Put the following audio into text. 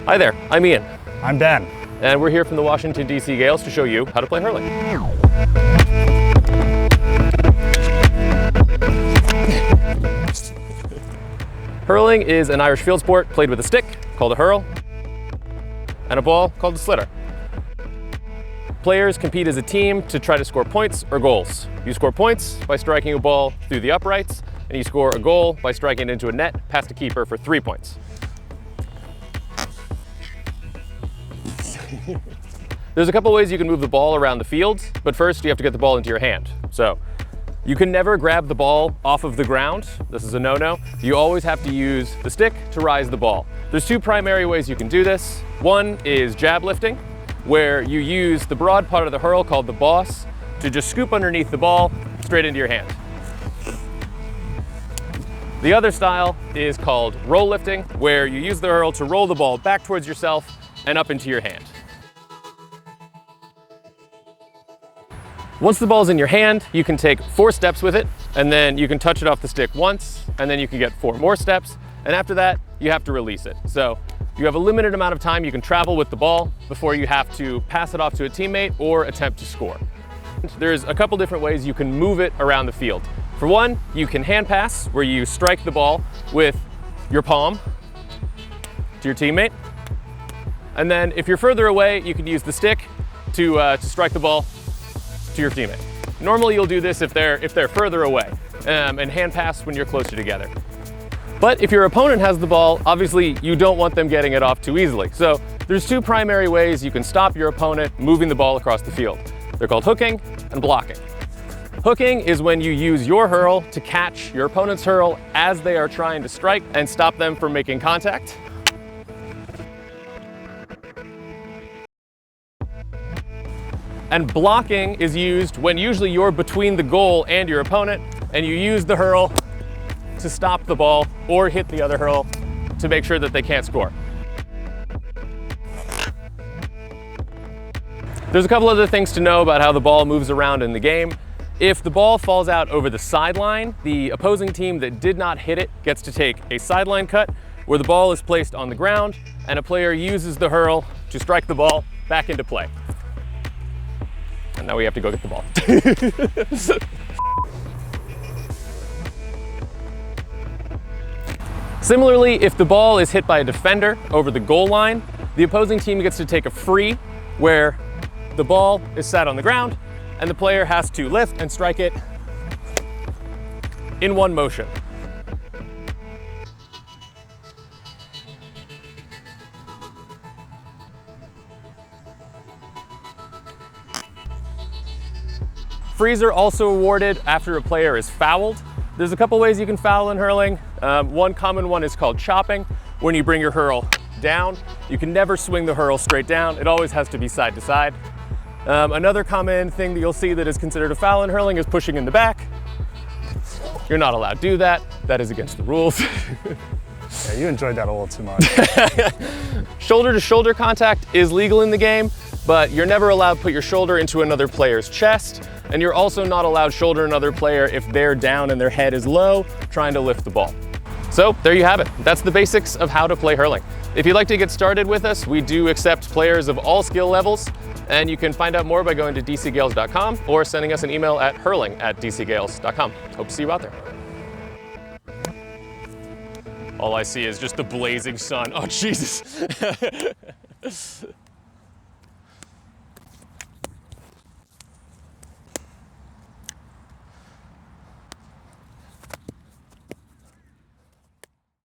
Hi there, I'm Ian. I'm Ben. And we're here from the Washington, D.C. Gales to show you how to play hurling. Hurling is an Irish field sport played with a stick called a hurl and a ball called a slitter. Players compete as a team to try to score points or goals. You score points by striking a ball through the uprights, and you score a goal by striking it into a net past a keeper for 3 points. There's a couple ways you can move the ball around the field, but first you have to get the ball into your hand. So you can never grab the ball off of the ground. This is a no-no. You always have to use the stick to rise the ball. There's two primary ways you can do this. One is jab lifting, where you use the broad part of the hurl called the boss to just scoop underneath the ball straight into your hand. The other style is called roll lifting, where you use the hurl to roll the ball back towards yourself and up into your hand. Once the ball's in your hand, you can take 4 steps with it, and then you can touch it off the stick once, and then you can get 4 more steps, and after that, you have to release it. So you have a limited amount of time you can travel with the ball before you have to pass it off to a teammate or attempt to score. There's a couple different ways you can move it around the field. For one, you can hand pass, where you strike the ball with your palm to your teammate. And then if you're further away, you can use the stick to strike the ball to your teammate. Normally you'll do this if they're further away, and hand pass when you're closer together. But if your opponent has the ball, obviously you don't want them getting it off too easily. So there's 2 primary ways you can stop your opponent moving the ball across the field. They're called hooking and blocking. Hooking is when you use your hurl to catch your opponent's hurl as they are trying to strike and stop them from making contact. And blocking is used when usually you're between the goal and your opponent, and you use the hurl to stop the ball or hit the other hurl to make sure that they can't score. There's a couple other things to know about how the ball moves around in the game. If the ball falls out over the sideline, the opposing team that did not hit it gets to take a sideline cut where the ball is placed on the ground and a player uses the hurl to strike the ball back into play. And now we have to go get the ball. Similarly, if the ball is hit by a defender over the goal line, the opposing team gets to take a free where the ball is sat on the ground and the player has to lift and strike it in one motion. Frees are also awarded after a player is fouled. There's a couple ways you can foul in hurling. One common one is called chopping, when you bring your hurl down. You can never swing the hurl straight down. It always has to be side to side. Another common thing that you'll see that is considered a foul in hurling is pushing in the back. You're not allowed to do that. That is against the rules. Yeah, you enjoyed that a little too much. Shoulder to shoulder contact is legal in the game, but you're never allowed to put your shoulder into another player's chest. And you're also not allowed to shoulder another player if they're down and their head is low, trying to lift the ball. So there you have it. That's the basics of how to play hurling. If you'd like to get started with us, we do accept players of all skill levels, and you can find out more by going to dcgales.com or sending us an email at hurling@dcgales.com. Hope to see you out there. All I see is just the blazing sun. Oh, Jesus.